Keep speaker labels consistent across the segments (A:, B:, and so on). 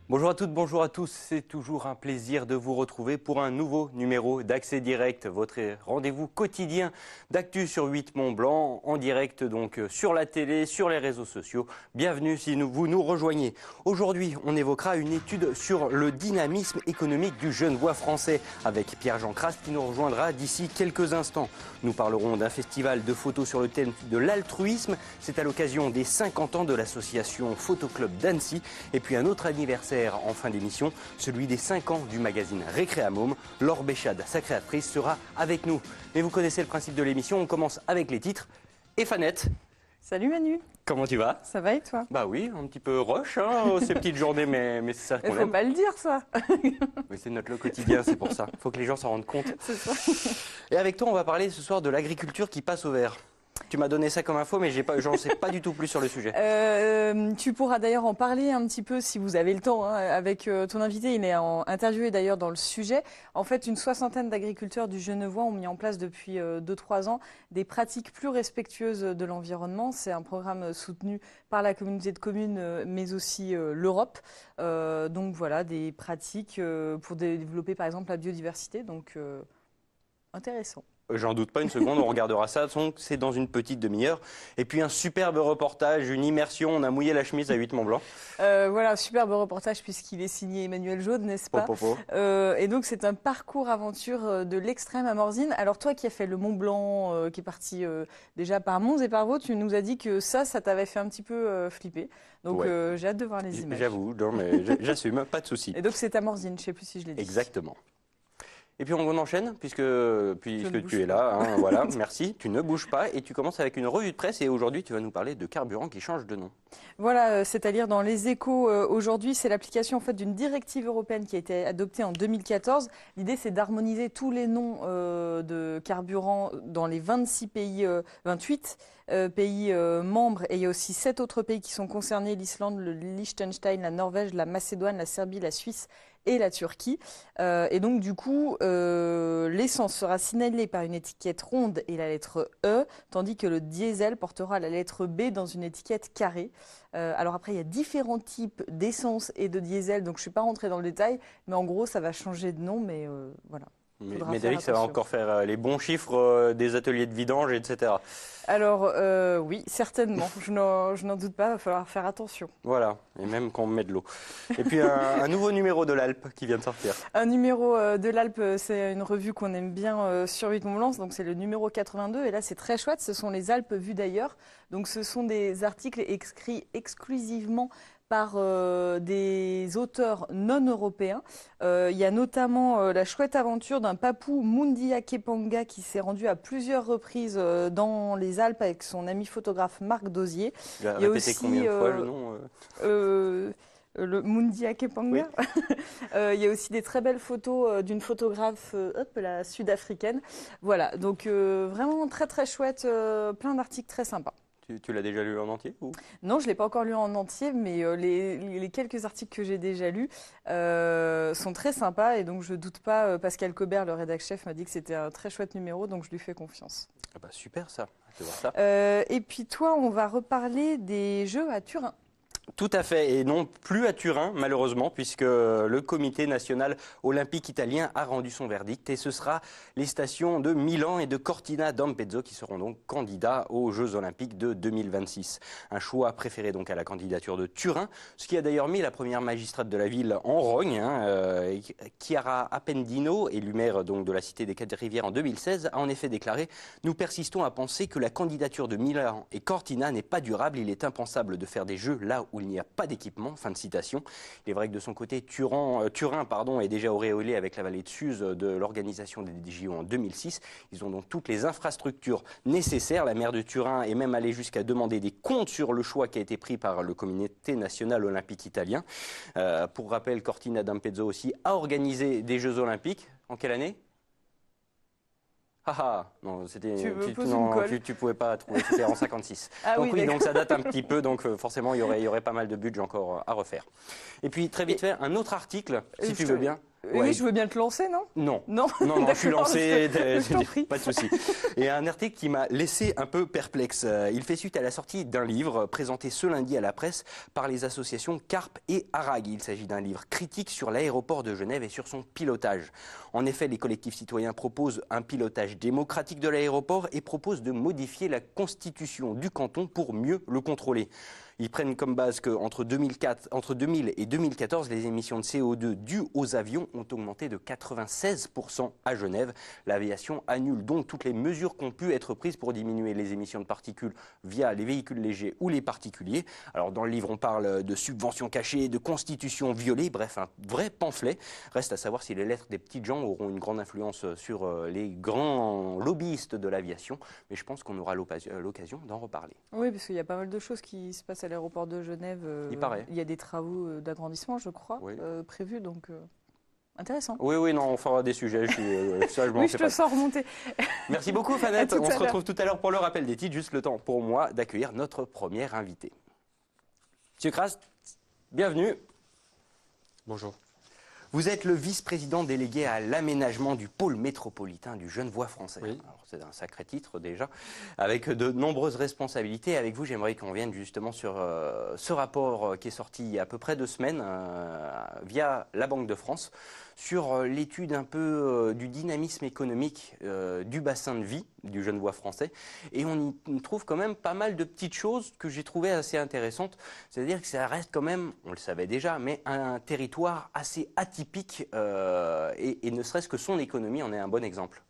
A: Bonjour à toutes, bonjour à tous. C'est toujours un plaisir de vous retrouver pour un nouveau numéro d'Accès Direct, votre rendez-vous quotidien d'actu sur 8 Mont-Blanc, en direct donc sur la télé, sur les réseaux sociaux. Bienvenue si vous nous rejoignez. Aujourd'hui, on évoquera une étude sur le dynamisme économique du Genevois français avec Pierre-Jean Craste qui nous rejoindra d'ici quelques instants. Nous parlerons d'un festival de photos sur le thème de l'altruisme. C'est à l'occasion des 50 ans de l'association Photoclub d'Annecy et puis un autre anniversaire en fin d'émission, celui des 5 ans du magazine Récréamôme. Laure Béchade, sa créatrice, sera avec nous. Mais vous connaissez le principe de l'émission, on commence avec les titres. Et Fanette.
B: Salut Manu.
A: Comment tu vas?
B: Ça va et toi?
A: Bah oui, un petit peu rush, hein, ces petites journées, mais c'est ça qu'on aime.
B: Il faut pas le dire ça.
A: Mais c'est notre lot quotidien, c'est pour ça. Il faut que les gens s'en rendent compte.
B: C'est ça.
A: Et avec toi, on va parler ce soir de l'agriculture qui passe au vert. Tu m'as donné ça comme info, mais j'en sais pas du tout plus sur le sujet.
B: Tu pourras d'ailleurs en parler un petit peu si vous avez le temps, hein, avec ton invité. Il est interviewé d'ailleurs dans le sujet. En fait, une soixantaine d'agriculteurs du Genevois ont mis en place depuis 2-3 ans des pratiques plus respectueuses de l'environnement. C'est un programme soutenu par la communauté de communes, mais aussi l'Europe. Donc voilà, des pratiques pour développer par exemple la biodiversité. Donc intéressant.
A: J'en doute pas une seconde, on regardera ça, c'est dans une petite demi-heure. Et puis un superbe reportage, une immersion, on a mouillé la chemise à 8 Mont-Blanc.
B: Voilà, superbe reportage puisqu'il est signé Emmanuel Jaude, n'est-ce pas? Et donc c'est un parcours aventure de l'extrême à Morzine. Alors toi qui as fait le Mont Blanc, qui est parti déjà par Mons et par Vaud, tu nous as dit que ça t'avait fait un petit peu flipper. Donc ouais. J'ai hâte de voir les images.
A: J'avoue, non mais j'assume, pas de souci.
B: Et donc c'est à Morzine, je ne sais plus si je l'ai dit.
A: Exactement. Et puis on enchaîne, puisque tu es là, hein, voilà, merci, tu ne bouges pas, et tu commences avec une revue de presse, et aujourd'hui tu vas nous parler de carburant qui change de nom.
B: Voilà, c'est-à-dire dans les Échos aujourd'hui, c'est l'application en fait d'une directive européenne qui a été adoptée en 2014. L'idée c'est d'harmoniser tous les noms de carburant dans les 28 pays membres, et il y a aussi 7 autres pays qui sont concernés, l'Islande, le Liechtenstein, la Norvège, la Macédoine, la Serbie, la Suisse et la Turquie. Et donc du coup, l'essence sera signalée par une étiquette ronde et la lettre E, tandis que le diesel portera la lettre B dans une étiquette carrée. Alors après, il y a différents types d'essence et de diesel, donc je ne suis pas rentrée dans le détail, mais en gros, ça va changer de nom, mais voilà.
A: Mais David, ça va encore faire les bons chiffres des ateliers de vidange, etc.
B: Alors oui, certainement, je n'en doute pas, il va falloir faire attention.
A: Voilà, et même quand on met de l'eau. Et puis un nouveau numéro de l'Alpe qui vient de sortir.
B: Un numéro de l'Alpe, c'est une revue qu'on aime bien sur 8 Mont-Blanc, donc c'est le numéro 82, et là c'est très chouette, ce sont les Alpes vues d'ailleurs. Donc ce sont des articles écrits exclusivement par des auteurs non européens. Il y a notamment la chouette aventure d'un papou Mundia Kepanga qui s'est rendu à plusieurs reprises dans les Alpes avec son ami photographe Marc Dosier.
A: Il a répété combien de fois le nom
B: le Mundia Kepanga. Oui. Il y a aussi des très belles photos d'une photographe la sud-africaine. Voilà, donc vraiment très très chouette, plein d'articles très sympas.
A: Tu l'as déjà lu en entier ou?
B: Non, je ne l'ai pas encore lu en entier, mais les quelques articles que j'ai déjà lus sont très sympas. Et donc, je ne doute pas, Pascal Cobert, le rédac-chef, m'a dit que c'était un très chouette numéro, donc je lui fais confiance.
A: Ah bah super ça, je vais voir ça.
B: Et puis toi, on va reparler des Jeux à Turin.
A: Tout à fait, et non plus à Turin, malheureusement, puisque le comité national olympique italien a rendu son verdict, et ce sera les stations de Milan et de Cortina d'Ampezzo qui seront donc candidats aux Jeux olympiques de 2026. Un choix préféré donc à la candidature de Turin, ce qui a d'ailleurs mis la première magistrate de la ville en rogne. Chiara Appendino, élue maire donc de la cité des Quatre-Rivières en 2016, a en effet déclaré « Nous persistons à penser que la candidature de Milan et Cortina n'est pas durable, il est impensable de faire des Jeux là où il n'y a pas d'équipement », fin de citation. Il est vrai que de son côté, Turin est déjà auréolé avec la vallée de Suse de l'organisation des JO en 2006. Ils ont donc toutes les infrastructures nécessaires. La maire de Turin est même allée jusqu'à demander des comptes sur le choix qui a été pris par le comité national olympique italien. Pour rappel, Cortina d'Ampezzo aussi a organisé des Jeux olympiques. En quelle année? Non, tu pouvais pas trouver, c'était en 56.
B: Ah
A: donc
B: oui,
A: donc ça date un petit peu, donc forcément il y aurait pas mal de budget encore à refaire. Et puis très vite fait, un autre article, si tu veux bien.
B: Oui, je veux bien te lancer, non?
A: Non.
B: Non,
A: Non, je suis lancé,
B: je t'en prie.
A: pas de souci. Et un article qui m'a laissé un peu perplexe. Il fait suite à la sortie d'un livre présenté ce lundi à la presse par les associations CARP et ARAG. Il s'agit d'un livre critique sur l'aéroport de Genève et sur son pilotage. En effet, les collectifs citoyens proposent un pilotage démocratique de l'aéroport et proposent de modifier la constitution du canton pour mieux le contrôler. Ils prennent comme base qu'entre 2000 et 2014, les émissions de CO2 dues aux avions ont augmenté de 96% à Genève. L'aviation annule donc toutes les mesures qui ont pu être prises pour diminuer les émissions de particules via les véhicules légers ou les particuliers. Alors dans le livre, on parle de subventions cachées, de constitution violée, bref, un vrai pamphlet. Reste à savoir si les lettres des petites gens auront une grande influence sur les grands lobbyistes de l'aviation. Mais je pense qu'on aura l'occasion d'en reparler.
B: Oui, parce qu'il y a pas mal de choses qui se passent à l'aéroport de Genève.
A: Il paraît.
B: Il y a des travaux d'agrandissement, je crois,
A: Oui.
B: Prévus, donc intéressant.
A: Oui, non, on fera des sujets. Ça, je m'en
B: Oui,
A: fais
B: je te
A: pas.
B: sens remonter.
A: Merci beaucoup, Fanette.
B: À tout
A: On
B: à
A: se
B: l'heure.
A: retrouve tout à l'heure pour le rappel des titres. Juste le temps pour moi d'accueillir notre premier invité. Monsieur Krast, bienvenue.
C: Bonjour.
A: Vous êtes le vice-président délégué à l'aménagement du pôle métropolitain du Genevois français.
C: Oui.
A: Alors, c'est un sacré titre déjà, avec de nombreuses responsabilités. Avec vous, j'aimerais qu'on vienne justement sur ce rapport qui est sorti il y a à peu près 2 semaines via la Banque de France sur l'étude un peu du dynamisme économique du bassin de vie du Genevois français. Et on y trouve quand même pas mal de petites choses que j'ai trouvées assez intéressantes. C'est-à-dire que ça reste quand même, on le savait déjà, mais un territoire assez atypique et ne serait-ce que son économie en est un bon exemple.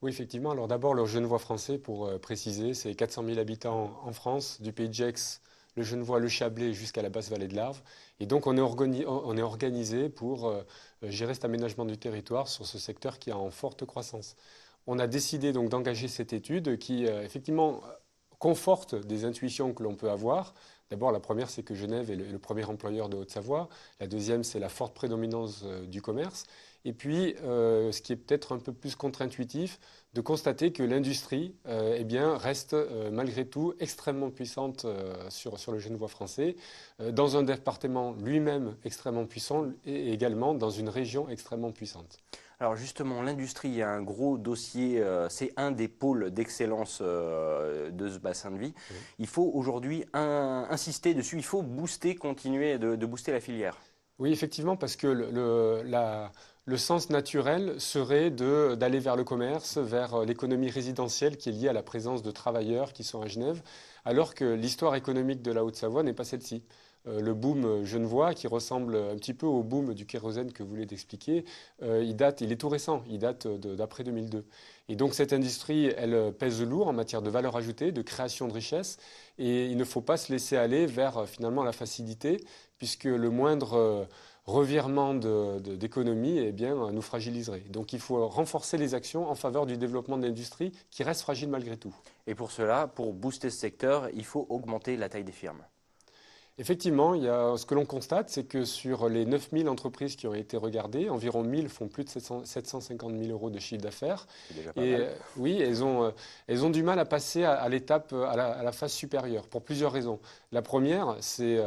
C: Oui, effectivement. Alors d'abord, le Genevois français, pour préciser, c'est 400 000 habitants en France, du pays de Gex, le Genevois, le Chablais, jusqu'à la basse vallée de l'Arve. Et donc, on est organisé pour gérer cet aménagement du territoire sur ce secteur qui est en forte croissance. On a décidé donc d'engager cette étude qui, effectivement, conforte des intuitions que l'on peut avoir. D'abord, la première, c'est que Genève est le premier employeur de Haute-Savoie. La deuxième, c'est la forte prédominance du commerce. Et puis, ce qui est peut-être un peu plus contre-intuitif, de constater que l'industrie eh bien, reste malgré tout extrêmement puissante sur le Genevois français, dans un département lui-même extrêmement puissant et également dans une région extrêmement puissante.
A: Alors justement, l'industrie a un gros dossier, c'est un des pôles d'excellence de ce bassin de vie.
C: Oui.
A: Il faut aujourd'hui insister dessus, il faut booster, continuer de booster la filière.
C: Oui, effectivement, parce que le sens naturel serait d'aller vers le commerce, vers l'économie résidentielle qui est liée à la présence de travailleurs qui sont à Genève, alors que l'histoire économique de la Haute-Savoie n'est pas celle-ci. Le boom genevois, qui ressemble un petit peu au boom du kérosène que vous venez d'expliquer, il est tout récent, il date d'après 2002. Et donc cette industrie, elle pèse lourd en matière de valeur ajoutée, de création de richesse, et il ne faut pas se laisser aller vers finalement la facilité, puisque le moindre revirement d'économie eh bien, nous fragiliserait. Donc il faut renforcer les actions en faveur du développement de l'industrie qui reste fragile malgré tout.
A: Et pour cela, pour booster ce secteur, il faut augmenter la taille des firmes.
C: Effectivement, ce que l'on constate, c'est que sur les 9000 entreprises qui ont été regardées, environ 1000 font plus de 750 000 euros de chiffre d'affaires.
A: C'est déjà pas
C: Et
A: mal.
C: oui, elles ont du mal à passer à l'étape, à la phase supérieure, pour plusieurs raisons. La première, c'est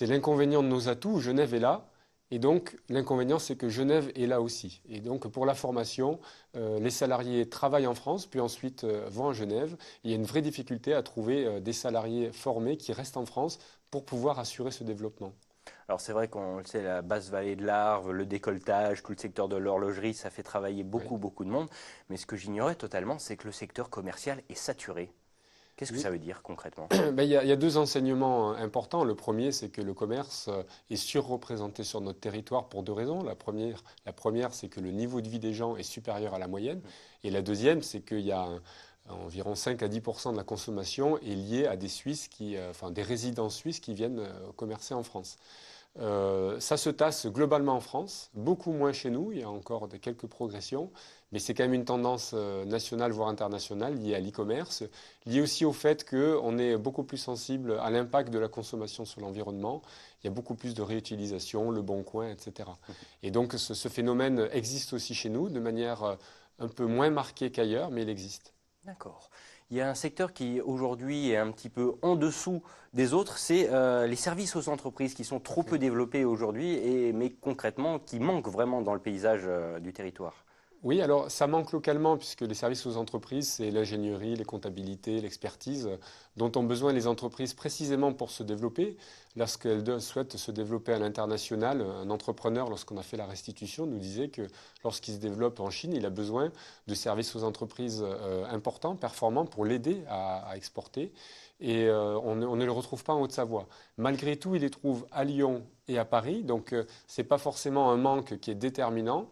C: l'inconvénient de nos atouts. Genève est là. Et donc, l'inconvénient, c'est que Genève est là aussi. Et donc, pour la formation, les salariés travaillent en France, puis ensuite vont à Genève. Il y a une vraie difficulté à trouver des salariés formés qui restent en France pour pouvoir assurer ce développement.
A: Alors c'est vrai qu'on le sait, la basse vallée de l'Arve, le décolletage, tout le secteur de l'horlogerie, ça fait travailler beaucoup,
C: Oui.
A: beaucoup de monde. Mais ce que j'ignorais totalement, c'est que le secteur commercial est saturé. Qu'est-ce que
C: Oui.
A: ça veut dire concrètement?
C: Ben, il y a deux enseignements importants. Le premier, c'est que le commerce est surreprésenté sur notre territoire pour deux raisons. La première, c'est que le niveau de vie des gens est supérieur à la moyenne. Et la deuxième, c'est qu'il y a environ 5 à 10% de la consommation est liée à des Suisses des résidents suisses qui viennent commercer en France. Ça se tasse globalement en France, beaucoup moins chez nous, il y a encore quelques progressions, mais c'est quand même une tendance nationale, voire internationale, liée à l'e-commerce, liée aussi au fait qu'on est beaucoup plus sensible à l'impact de la consommation sur l'environnement, il y a beaucoup plus de réutilisation, le bon coin, etc. Et donc ce phénomène existe aussi chez nous, de manière un peu moins marquée qu'ailleurs, mais il existe.
A: D'accord. Il y a un secteur qui aujourd'hui est un petit peu en dessous des autres, c'est les services aux entreprises qui sont trop peu développés aujourd'hui, mais concrètement qui manquent vraiment dans le paysage du territoire.
C: Oui, alors ça manque localement puisque les services aux entreprises, c'est l'ingénierie, les comptabilités, l'expertise dont ont besoin les entreprises précisément pour se développer. Lorsqu'elles souhaitent se développer à l'international, un entrepreneur, lorsqu'on a fait la restitution, nous disait que lorsqu'il se développe en Chine, il a besoin de services aux entreprises importants, performants pour l'aider à exporter. Et on ne le retrouve pas en Haute-Savoie. Malgré tout, il les trouve à Lyon et à Paris, donc ce n'est pas forcément un manque qui est déterminant.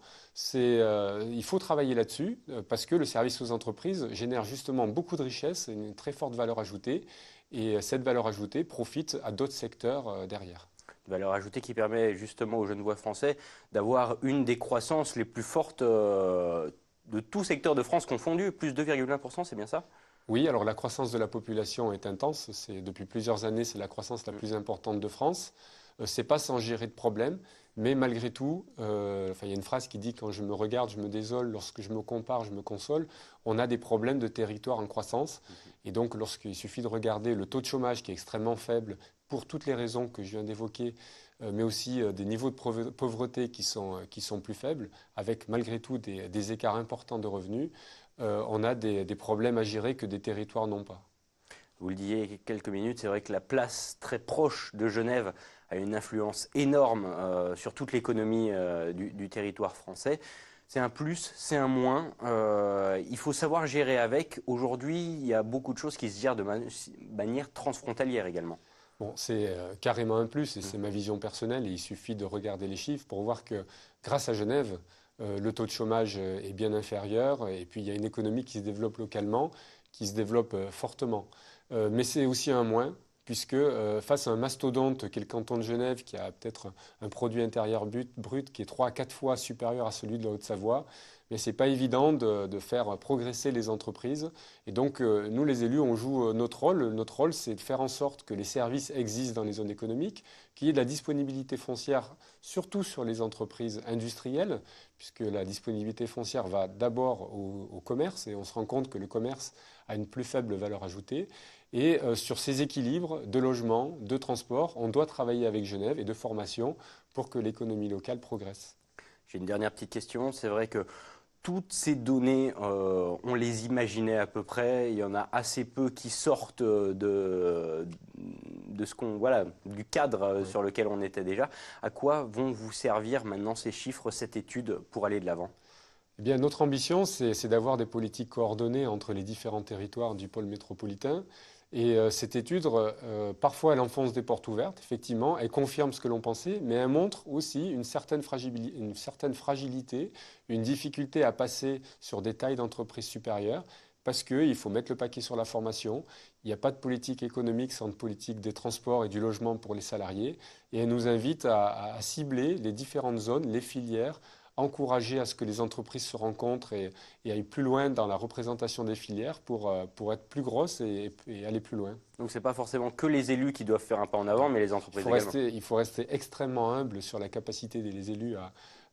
C: Il faut travailler là-dessus parce que le service aux entreprises génère justement beaucoup de richesses et une très forte valeur ajoutée. Et cette valeur ajoutée profite à d'autres secteurs derrière.
A: Valeur ajoutée qui permet justement aux Genevois français d'avoir une des croissances les plus fortes de tout secteur de France confondu, plus 2,1%, c'est bien ça?
C: Oui, alors la croissance de la population est intense. Depuis plusieurs années, c'est la croissance la plus importante de France. Ce n'est pas sans gérer de problèmes, mais malgré tout, il y a une phrase qui dit « Quand je me regarde, je me désole, lorsque je me compare, je me console ». On a des problèmes de territoire en croissance. Et donc, lorsqu'il suffit de regarder le taux de chômage qui est extrêmement faible, pour toutes les raisons que je viens d'évoquer, mais aussi des niveaux de pauvreté qui sont plus faibles, avec malgré tout des écarts importants de revenus, on a des problèmes à gérer que des territoires n'ont pas.
A: Vous le disiez il y a quelques minutes, c'est vrai que la place très proche de Genève a une influence énorme sur toute l'économie du territoire français. C'est un plus, c'est un moins. Il faut savoir gérer avec. Aujourd'hui, il y a beaucoup de choses qui se gèrent de manière transfrontalière également.
C: Bon, c'est carrément un plus et c'est ma vision personnelle. Et il suffit de regarder les chiffres pour voir que grâce à Genève, le taux de chômage est bien inférieur et puis il y a une économie qui se développe localement, qui se développe fortement. Mais c'est aussi un moins, puisque face à un mastodonte qu'est le canton de Genève, qui a peut-être un produit intérieur brut qui est 3 à 4 fois supérieur à celui de la Haute-Savoie, mais ce n'est pas évident de faire progresser les entreprises. Et donc, nous, les élus, on joue notre rôle. Notre rôle, c'est de faire en sorte que les services existent dans les zones économiques, qu'il y ait de la disponibilité foncière, surtout sur les entreprises industrielles, puisque la disponibilité foncière va d'abord au commerce, et on se rend compte que le commerce a une plus faible valeur ajoutée. Et sur ces équilibres de logement, de transport, on doit travailler avec Genève et de formation pour que l'économie locale progresse.
A: J'ai une dernière petite question. C'est vrai que toutes ces données, on les imaginait à peu près. Il y en a assez peu qui sortent de du cadre sur lequel on était déjà. À quoi vont vous servir maintenant ces chiffres, cette étude, pour aller de l'avant?
C: Eh bien, notre ambition, c'est d'avoir des politiques coordonnées entre les différents territoires du pôle métropolitain. Et cette étude, parfois, elle enfonce des portes ouvertes, effectivement, elle confirme ce que l'on pensait, mais elle montre aussi une certaine fragilité, une difficulté à passer sur des tailles d'entreprises supérieures, parce qu'il faut mettre le paquet sur la formation. Il n'y a pas de politique économique sans politique des transports et du logement pour les salariés. Et elle nous invite à cibler les différentes zones, les filières, encourager à ce que les entreprises se rencontrent et aillent plus loin dans la représentation des filières pour être plus grosses et aller plus loin.
A: Donc ce n'est pas forcément que les élus qui doivent faire un pas en avant, mais les entreprises également.
C: Il faut rester extrêmement humble sur la capacité des élus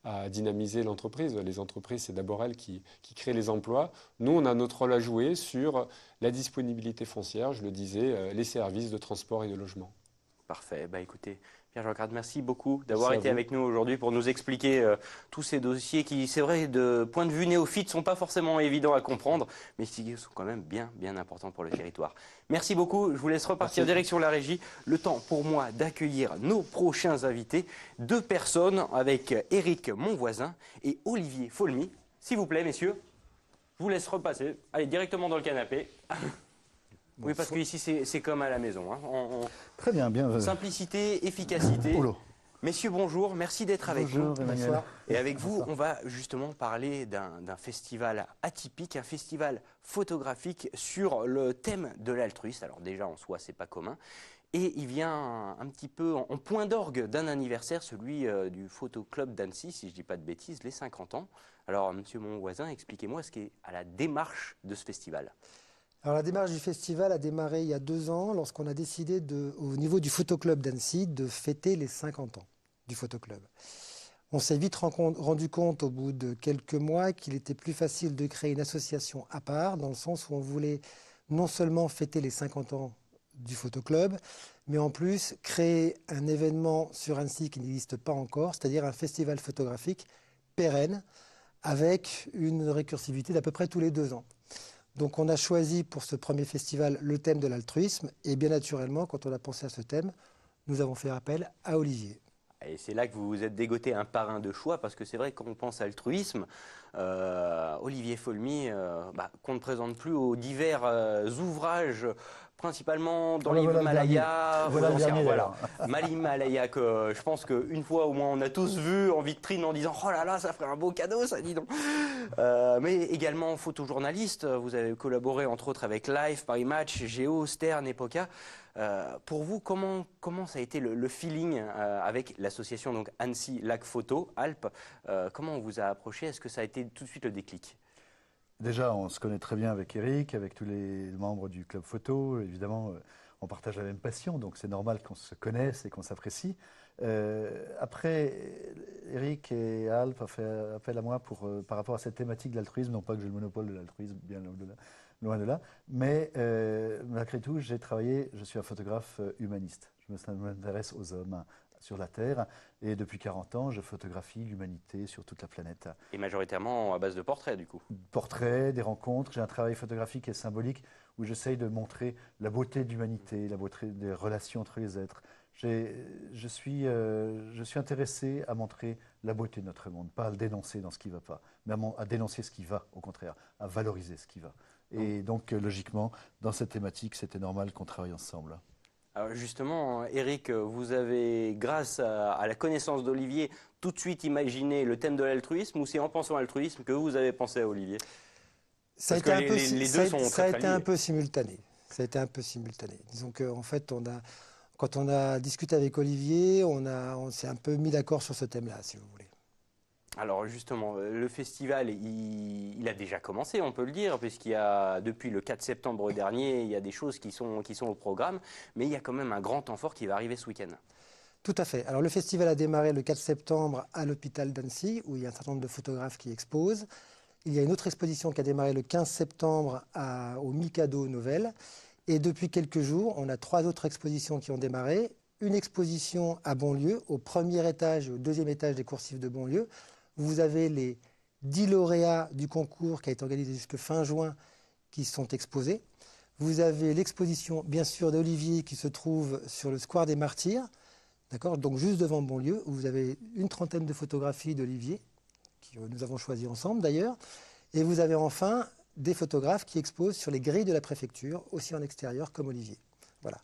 C: à dynamiser l'entreprise. Les entreprises, c'est d'abord elles qui créent les emplois. Nous, on a notre rôle à jouer sur la disponibilité foncière, je le disais, les services de transport et de logement.
A: Parfait. Bah, écoutez, Pierre Jancard, merci beaucoup d'avoir été avec nous aujourd'hui pour nous expliquer tous ces dossiers qui, c'est vrai, de point de vue néophyte, ne sont pas forcément évidents à comprendre, mais qui sont quand même bien importants pour le territoire. Merci beaucoup. Je vous laisse repartir direction la régie. Le temps pour moi d'accueillir nos prochains invités. 2 personnes avec Éric, mon voisin, et Olivier Folmy. S'il vous plaît, messieurs, je vous laisse repasser. Allez, directement dans le canapé. Oui, parce qu'ici, c'est comme à la maison. Hein.
D: Très bien, bien.
A: Simplicité, efficacité. Messieurs, bonjour. Merci d'être avec nous.
D: Bonjour, Emmanuel.
A: Et avec vous, on va justement parler d'un festival atypique, un festival photographique sur le thème de l'altruisme. Alors déjà, en soi, c'est pas commun. Et il vient un petit peu en point d'orgue d'un anniversaire, celui du Photo Club d'Annecy, si je ne dis pas de bêtises, les 50 ans. Alors, monsieur mon voisin, expliquez-moi ce qu'est à la démarche de ce festival.
E: Alors la démarche du festival a démarré il y a 2 ans lorsqu'on a décidé au niveau du Photoclub d'Annecy de fêter les 50 ans du Photoclub. On s'est vite rendu compte au bout de quelques mois qu'il était plus facile de créer une association à part, dans le sens où on voulait non seulement fêter les 50 ans du photoclub, mais en plus créer un événement sur Annecy qui n'existe pas encore, c'est-à-dire un festival photographique pérenne avec une récursivité d'à peu près tous les 2 ans. Donc on a choisi pour ce premier festival le thème de l'altruisme et bien naturellement, quand on a pensé à ce thème, nous avons fait appel à Olivier.
A: Et c'est là que vous vous êtes dégoté un parrain de choix, parce que c'est vrai que quand on pense à altruisme, Olivier Folmy, qu'on ne présente plus aux divers ouvrages, principalement dans l'Himalaya, voilà. L'Himalaya, que je pense qu'une fois au moins on a tous vu en vitrine en disant oh là là, ça ferait un beau cadeau, ça, dis donc. Mais également photojournaliste, vous avez collaboré entre autres avec Life, Paris Match, Géo, Stern, Epoca. Pour vous, comment ça a été le feeling avec l'association donc Annecy Lac Photo, Alpes comment on vous a approché? Est-ce que ça a été tout de suite le déclic?
D: Déjà, on se connaît très bien avec Eric, avec tous les membres du club photo. Évidemment, on partage la même passion, donc c'est normal qu'on se connaisse et qu'on s'apprécie. Après, Eric et Alpes ont fait appel à moi par rapport à cette thématique de l'altruisme. Non pas que j'ai le monopole de l'altruisme, bien loin de là. Mais malgré tout, je suis un photographe humaniste. Je m'intéresse aux hommes sur la Terre. Et depuis 40 ans, je photographie l'humanité sur toute la planète.
A: Et majoritairement à base de portraits, du coup.
D: Portraits, des rencontres. J'ai un travail photographique et symbolique où j'essaye de montrer la beauté de l'humanité, la beauté des relations entre les êtres. Je suis intéressé à montrer la beauté de notre monde, pas à le dénoncer dans ce qui ne va pas, mais à dénoncer ce qui va, au contraire, à valoriser ce qui va. Et donc, logiquement, dans cette thématique, c'était normal qu'on travaille ensemble.
A: Alors justement, Eric, vous avez, grâce à la connaissance d'Olivier, tout de suite imaginé le thème de l'altruisme, ou c'est en pensant à l'altruisme que vous avez pensé à Olivier?
E: Ça a été un peu simultané. Ça a été un peu simultané. Disons qu'en fait, quand on a discuté avec Olivier, on s'est un peu mis d'accord sur ce thème-là, si vous voulez.
A: Alors justement, le festival, il a déjà commencé, on peut le dire, puisqu'il y a, depuis le 4 septembre dernier, il y a des choses qui sont au programme, mais il y a quand même un grand temps fort qui va arriver ce week-end.
E: Tout à fait. Alors le festival a démarré le 4 septembre à l'hôpital d'Annecy, où il y a un certain nombre de photographes qui exposent. Il y a une autre exposition qui a démarré le 15 septembre au Mikado Novel. Et depuis quelques jours, on a 3 autres expositions qui ont démarré. Une exposition à Bonlieu, au premier étage et au deuxième étage des Coursifs de Bonlieu. Vous avez les 10 lauréats du concours qui a été organisé jusqu'à fin juin qui sont exposés. Vous avez l'exposition, bien sûr, d'Olivier qui se trouve sur le Square des Martyrs, d'accord, donc juste devant Bonlieu, où vous avez une trentaine de photographies d'Olivier, que nous avons choisies ensemble d'ailleurs. Et vous avez enfin des photographes qui exposent sur les grilles de la préfecture, aussi en extérieur comme Olivier. Voilà.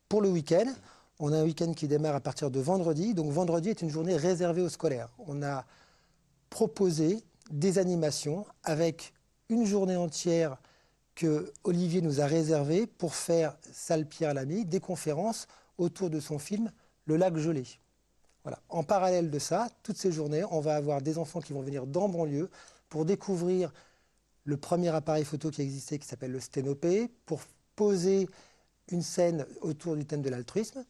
E: Pour le week-end, on a un week-end qui démarre à partir de vendredi. Donc vendredi est une journée réservée aux scolaires. On a proposé des animations avec une journée entière que Olivier nous a réservée pour faire, salle Pierre-Lamy, des conférences autour de son film Le lac gelé. Voilà. En parallèle de ça, toutes ces journées, on va avoir des enfants qui vont venir dans Bonlieu pour découvrir le premier appareil photo qui existait, qui s'appelle le Sténopé, pour poser une scène autour du thème de l'altruisme.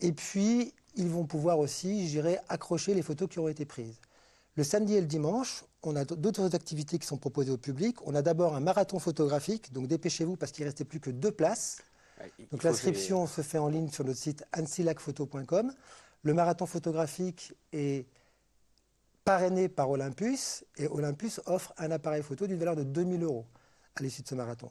E: Et puis, ils vont pouvoir aussi, je dirais, accrocher les photos qui ont été prises. Le samedi et le dimanche, on a d'autres activités qui sont proposées au public. On a d'abord un marathon photographique, donc dépêchez-vous parce qu'il ne restait plus que 2 places. Donc l'inscription se fait en ligne sur notre site annecy-lac-photo.com. Le marathon photographique est parrainé par Olympus et Olympus offre un appareil photo d'une valeur de 2 000 € à l'issue de ce marathon.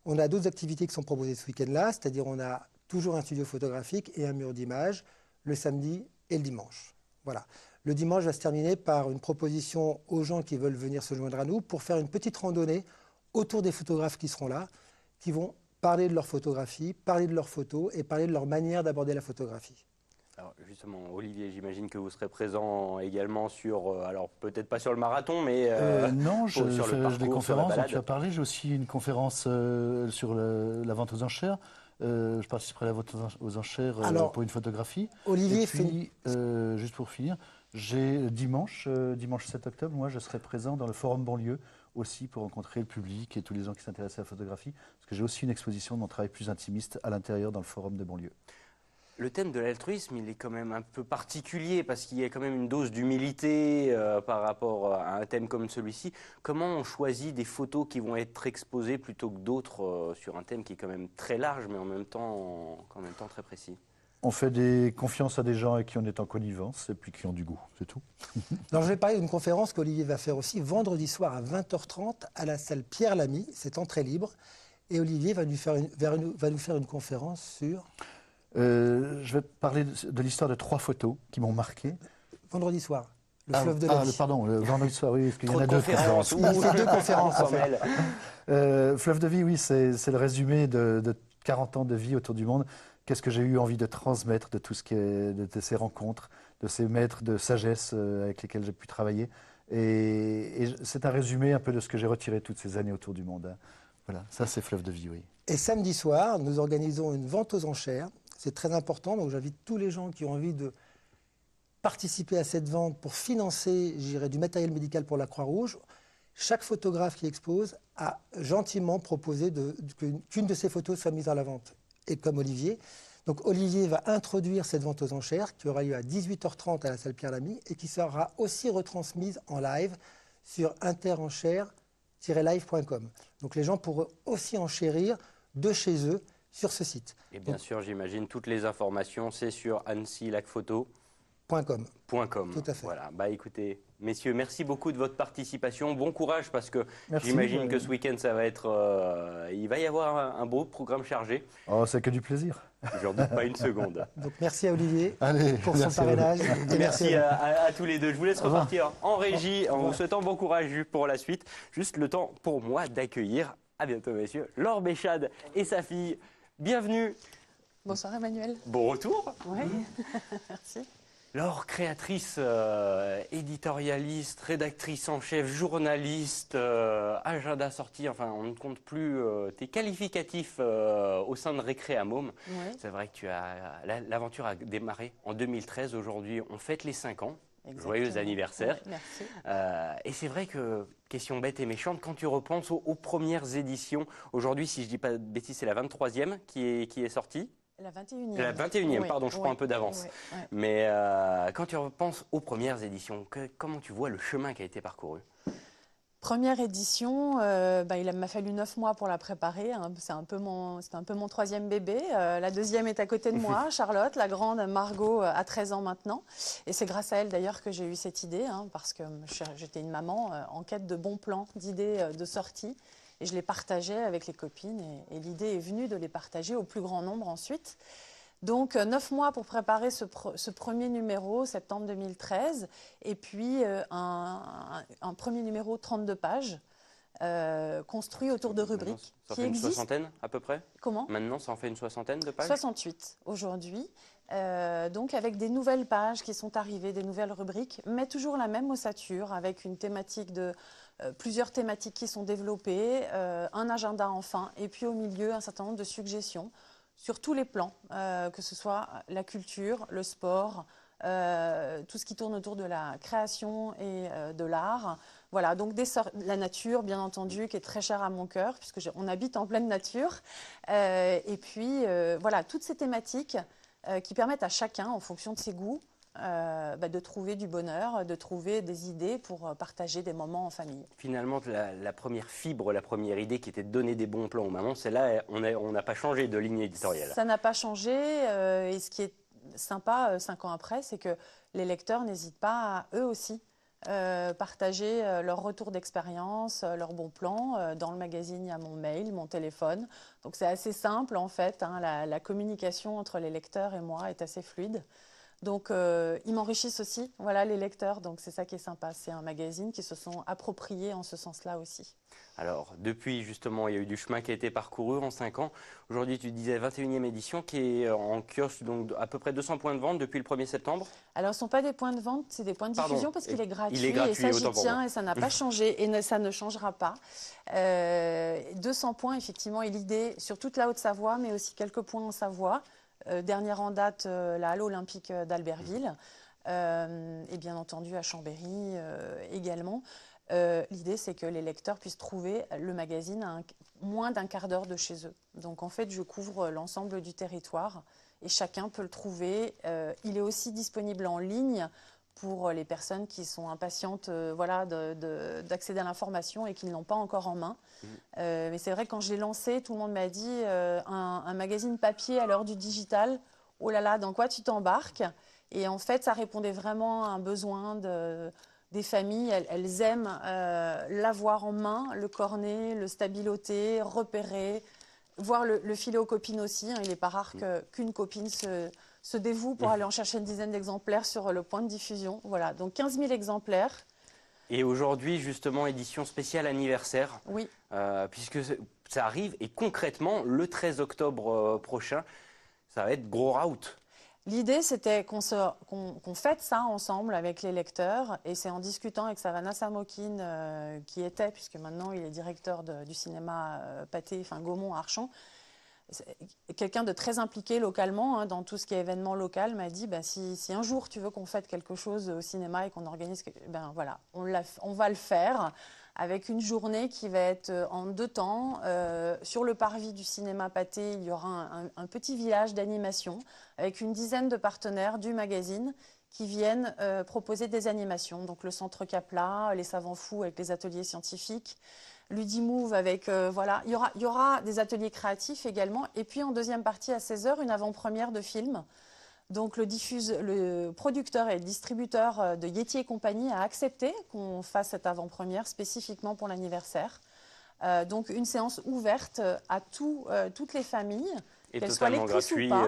E: On a d'autres activités qui sont proposées ce week-end-là, c'est-à-dire on a toujours un studio photographique et un mur d'images le samedi et le dimanche. Voilà. Le dimanche va se terminer par une proposition aux gens qui veulent venir se joindre à nous pour faire une petite randonnée autour des photographes qui seront là, qui vont parler de leur photographie, parler de leurs photos et parler de leur manière d'aborder la photographie.
A: Alors justement, Olivier, j'imagine que vous serez présent également sur, alors peut-être pas sur le marathon, mais
D: non,
A: sur le parcours,
D: des conférences
A: sur la
D: dont tu as parlé. J'ai aussi une conférence sur la vente aux enchères. Je participerai à la vente aux enchères pour une photographie.
E: Olivier,
D: et puis, juste pour finir, j'ai dimanche 7 octobre, moi je serai présent dans le Forum Bonlieu aussi pour rencontrer le public et tous les gens qui s'intéressent à la photographie, parce que j'ai aussi une exposition de mon travail plus intimiste à l'intérieur dans le Forum de Bonlieu.
A: Le thème de l'altruisme, il est quand même un peu particulier parce qu'il y a quand même une dose d'humilité par rapport à un thème comme celui-ci. Comment on choisit des photos qui vont être exposées plutôt que d'autres sur un thème qui est quand même très large mais en même temps très précis?
D: On fait des confiances à des gens avec qui on est en connivence et puis qui ont du goût, c'est tout.
E: Alors, je vais parler d'une conférence qu'Olivier va faire aussi vendredi soir à 20h30 à la salle Pierre Lamy. C'est entrée libre. Et Olivier va nous faire une conférence sur...
D: Je vais parler de l'histoire de 3 photos qui m'ont marqué.
E: Vendredi soir, le fleuve de la vie.
D: Pardon, le vendredi soir, oui, parce qu'il y en a 2
A: conférences.
D: conférences.
E: Il fait 2 conférences, en fait.
D: Fleuve de vie, oui, c'est le résumé de 40 ans de vie autour du monde. Qu'est-ce que j'ai eu envie de transmettre de tout ce qui est de ces rencontres, de ces maîtres de sagesse avec lesquels j'ai pu travailler. Et c'est un résumé un peu de ce que j'ai retiré toutes ces années autour du monde. Hein. Voilà, ça c'est Fleuve de vie, oui.
E: Et samedi soir, nous organisons une vente aux enchères. C'est très important, donc j'invite tous les gens qui ont envie de participer à cette vente pour financer, j'irai, du matériel médical pour la Croix-Rouge. Chaque photographe qui expose a gentiment proposé qu'une de ses photos soit mise à la vente. Et comme Olivier. Donc Olivier va introduire cette vente aux enchères qui aura lieu à 18h30 à la salle Pierre Lamy et qui sera aussi retransmise en live sur interenchères-live.com. Donc les gens pourront aussi enchérir de chez eux sur ce site.
A: Et bien sûr, j'imagine, toutes les informations, c'est sur annecy-lac-photo.com.
E: Tout à fait.
A: Voilà, bah écoutez, messieurs, merci beaucoup de votre participation. Bon courage parce que
D: Merci,
A: j'imagine que ce week-end, ça va être, il va y avoir un beau programme chargé.
D: Oh, c'est que du plaisir.
A: J'en doute pas une seconde.
E: Donc merci à Olivier
D: Allez,
E: pour son
D: merci à vous.
E: parrainage. Et
A: Merci
E: à
A: à tous les deux. Je vous laisse repartir en régie en vous souhaitant bon courage pour la suite. Juste le temps pour moi d'accueillir, à bientôt messieurs, Laure Béchade et sa fille. Bienvenue.
B: Bonsoir Emmanuel.
A: Bon retour.
B: Oui, merci.
A: Laure, créatrice, éditorialiste, rédactrice en chef, journaliste, agenda sorti, enfin on ne compte plus tes qualificatifs au sein de Récré à Môme.
B: Oui.
A: C'est vrai que l'aventure a démarré en 2013, aujourd'hui on fête les 5 ans.
B: Exactement.
A: Joyeux anniversaire.
B: Ouais, merci.
A: Et c'est vrai que, question bête et méchante, quand tu repenses aux premières éditions, aujourd'hui si je ne dis pas de bêtises, c'est la 23e qui est sortie.
B: La 21e.
A: La 21e,
B: Oui,
A: pardon, je prends
B: oui,
A: un peu d'avance.
B: oui, oui.
A: Mais quand tu repenses aux premières éditions, comment tu vois le chemin qui a été parcouru?
B: Première édition, il m'a fallu 9 mois pour la préparer. Hein. C'était un peu mon 3e bébé. La 2e est à côté de moi, Charlotte. La grande, Margot, a 13 ans maintenant. Et c'est grâce à elle d'ailleurs que j'ai eu cette idée, hein, parce que j'étais une maman en quête de bons plans, d'idées de sortie. Et je les partageais avec les copines. Et l'idée est venue de les partager au plus grand nombre ensuite. Donc 9 mois pour préparer ce premier numéro, septembre 2013, et puis un premier numéro 32 pages, construit autour de rubriques
A: Ça en
B: qui
A: fait une
B: existent.
A: soixantaine à peu près?
B: Comment?
A: Maintenant, ça en fait une soixantaine de pages?
B: 68 aujourd'hui, donc avec des nouvelles pages qui sont arrivées, des nouvelles rubriques, mais toujours la même ossature, avec une thématique plusieurs thématiques qui sont développées, un agenda enfin, et puis au milieu un certain nombre de suggestions sur tous les plans, que ce soit la culture, le sport, tout ce qui tourne autour de la création et de l'art. Voilà, donc la nature, bien entendu, qui est très chère à mon cœur, puisqu'on habite en pleine nature. Et puis, voilà, toutes ces thématiques qui permettent à chacun, en fonction de ses goûts, de trouver du bonheur, de trouver des idées pour partager des moments en famille.
A: Finalement, la première fibre, la première idée qui était de donner des bons plans aux mamans, celle-là, on n'a pas changé de ligne éditoriale.
B: Ça n'a pas changé. Et ce qui est sympa, 5 ans après, c'est que les lecteurs n'hésitent pas à, eux aussi, partager leur retour d'expérience, leurs bons plans. Dans le magazine, il y a mon mail, mon téléphone. Donc c'est assez simple, en fait. Hein, la communication entre les lecteurs et moi est assez fluide. Donc, ils m'enrichissent aussi, voilà, les lecteurs. Donc, c'est ça qui est sympa. C'est un magazine qui se sont appropriés en ce sens-là aussi.
A: Alors, depuis, justement, il y a eu du chemin qui a été parcouru en 5 ans. Aujourd'hui, tu disais 21e édition qui est en kiosque, donc à peu près 200 points de vente depuis le 1er septembre.
B: Alors, ce ne sont pas des points de vente, c'est des points de diffusion parce qu'il est gratuit.
A: Il est gratuit,
B: et ça, j'y
A: autant pour
B: tiens
A: moi.
B: et ça n'a pas changé et ça ne changera pas. 200 points, effectivement, et l'idée sur toute la Haute-Savoie, mais aussi quelques points en Savoie. Dernière en date, la Halle Olympique d'Albertville, et bien entendu à Chambéry également. L'idée, c'est que les lecteurs puissent trouver le magazine à moins d'un quart d'heure de chez eux. Donc en fait, je couvre l'ensemble du territoire
F: et chacun peut le trouver. Il est aussi disponible en ligne pour les personnes qui sont impatientes voilà, d'accéder à l'information et qui ne l'ont pas encore en main. Mais c'est vrai que quand je l'ai lancé, tout le monde m'a dit un magazine papier à l'heure du digital, oh là là, dans quoi tu t'embarques? Et en fait, ça répondait vraiment à un besoin des familles. Elles aiment l'avoir en main, le corner, le stabiloter, repérer, voir le filer aux copines aussi. Hein. Il n'est pas rare qu'une copine se dévoue pour aller en chercher une dizaine d'exemplaires sur le point de diffusion. Voilà, donc 15 000 exemplaires.
A: Et aujourd'hui, justement, édition spéciale anniversaire.
F: Oui.
A: Puisque ça arrive, et concrètement, le 13 octobre prochain, ça va être gros route.
F: L'idée, c'était qu'on fête ça ensemble avec les lecteurs. Et c'est en discutant avec Savannah Samokine, qui était, puisque maintenant il est directeur du cinéma Pathé, enfin Gaumont à Archamps, quelqu'un de très impliqué localement hein, dans tout ce qui est événement local, m'a dit si un jour tu veux qu'on fête quelque chose au cinéma et qu'on organise, voilà, on va le faire avec une journée qui va être en 2 temps. Sur le parvis du cinéma Pathé, il y aura un petit village d'animation avec une dizaine de partenaires du magazine qui viennent proposer des animations. Donc le Centre Capla, les Savants Fous avec les ateliers scientifiques, Ludimove avec, voilà, il y aura des ateliers créatifs également. Et puis en deuxième partie à 16h, une avant-première de film. Donc le producteur et le distributeur de Yeti et compagnie a accepté qu'on fasse cette avant-première spécifiquement pour l'anniversaire. Donc une séance ouverte à toutes les familles, qu'elles soient lectrices ou pas,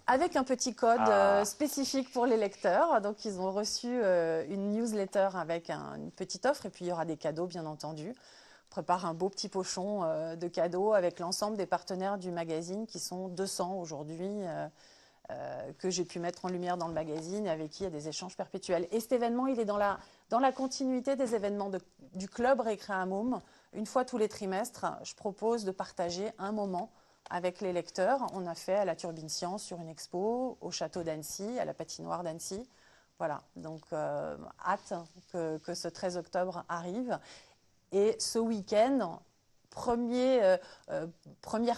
F: avec un petit code spécifique pour les lecteurs. Donc ils ont reçu une newsletter avec une petite offre et puis il y aura des cadeaux bien entendu. On prépare un beau petit pochon de cadeaux avec l'ensemble des partenaires du magazine qui sont 200 aujourd'hui. Que j'ai pu mettre en lumière dans le magazine et avec qui il y a des échanges perpétuels. Et cet événement, il est dans la continuité des événements du Club Récréamum. Une fois tous les trimestres, je propose de partager un moment avec les lecteurs. On a fait à la Turbine Science sur une expo, au château d'Annecy, à la patinoire d'Annecy. Voilà, donc hâte que ce 13 octobre arrive. Et ce week-end, première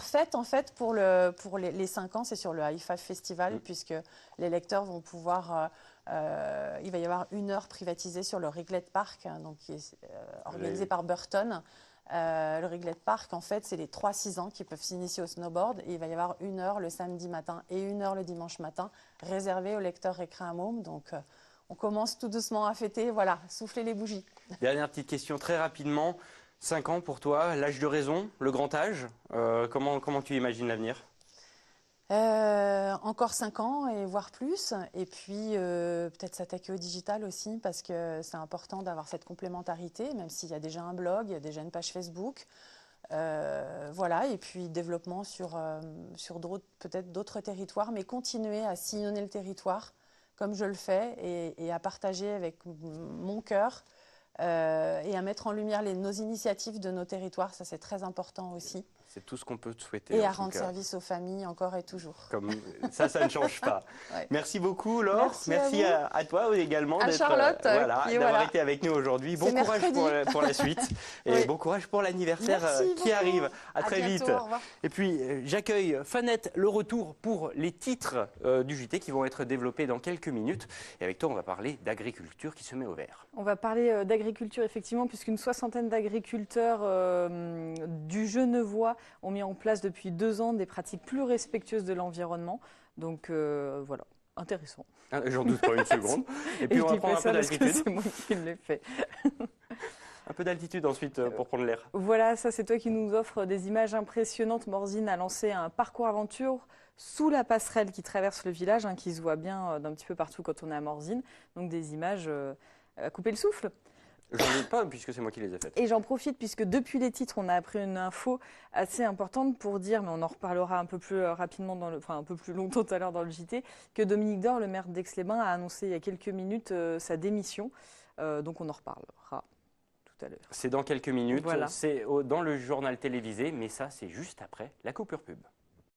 F: fête en fait pour les 5 ans, c'est sur le High Five Festival, puisque les lecteurs vont pouvoir, il va y avoir 1 heure privatisée sur le Riglet Park, donc qui est organisé par Burton. Le Riglet Park, en fait, c'est les 3-6 ans qui peuvent s'initier au snowboard, et il va y avoir 1 heure le samedi matin et 1 heure le dimanche matin réservée aux lecteurs Récréamum. Donc on commence tout doucement à fêter, voilà, souffler les bougies.
A: Dernière petite question très rapidement. 5 ans pour toi, l'âge de raison, le grand âge, comment tu imagines l'avenir?
F: Encore 5 ans et voire plus. Et puis peut-être s'attaquer au digital aussi parce que c'est important d'avoir cette complémentarité, même s'il y a déjà un blog, il y a déjà une page Facebook. Voilà, et puis développement sur peut-être d'autres territoires, mais continuer à sillonner le territoire comme je le fais et à partager avec mon cœur. Et à mettre en lumière nos initiatives de nos territoires, ça c'est très important aussi.
A: C'est tout ce qu'on peut te souhaiter.
F: Et à rendre service aux familles encore et toujours.
A: Comme ça ne change pas. Ouais. Merci beaucoup Laure, merci à toi également d'avoir été avec nous aujourd'hui. Bon courage pour la suite et bon courage pour l'anniversaire qui arrive. À très vite. Et puis j'accueille Fanette, le retour pour les titres du JT qui vont être développés dans quelques minutes. Et avec toi on va parler d'agriculture qui se met au vert.
B: On va parler d'agriculture effectivement puisqu'une 60aine d'agriculteurs du Genevois ont mis en place depuis 2 ans des pratiques plus respectueuses de l'environnement. Donc voilà, intéressant.
A: J'en doute pas une seconde. Et puis on va prendre un peu d'altitude.
B: C'est moi qui l'ai fait.
A: Un peu d'altitude ensuite pour prendre l'air.
B: Voilà, ça c'est toi qui nous offre des images impressionnantes. Morzine a lancé un parcours aventure sous la passerelle qui traverse le village, qui se voit bien d'un petit peu partout quand on est à Morzine. Donc des images à couper le souffle.
A: J'en doute pas, puisque c'est moi qui les ai faites.
B: Et j'en profite, puisque depuis les titres, on a appris une info assez importante pour dire, mais on en reparlera un peu plus rapidement, un peu plus longtemps tout à l'heure dans le JT, que Dominique Dore, le maire d'Aix-les-Bains, a annoncé il y a quelques minutes sa démission. Donc on en reparlera tout à l'heure.
A: C'est dans quelques minutes,
B: voilà.
A: C'est dans le journal télévisé, mais ça, c'est juste après la coupure pub.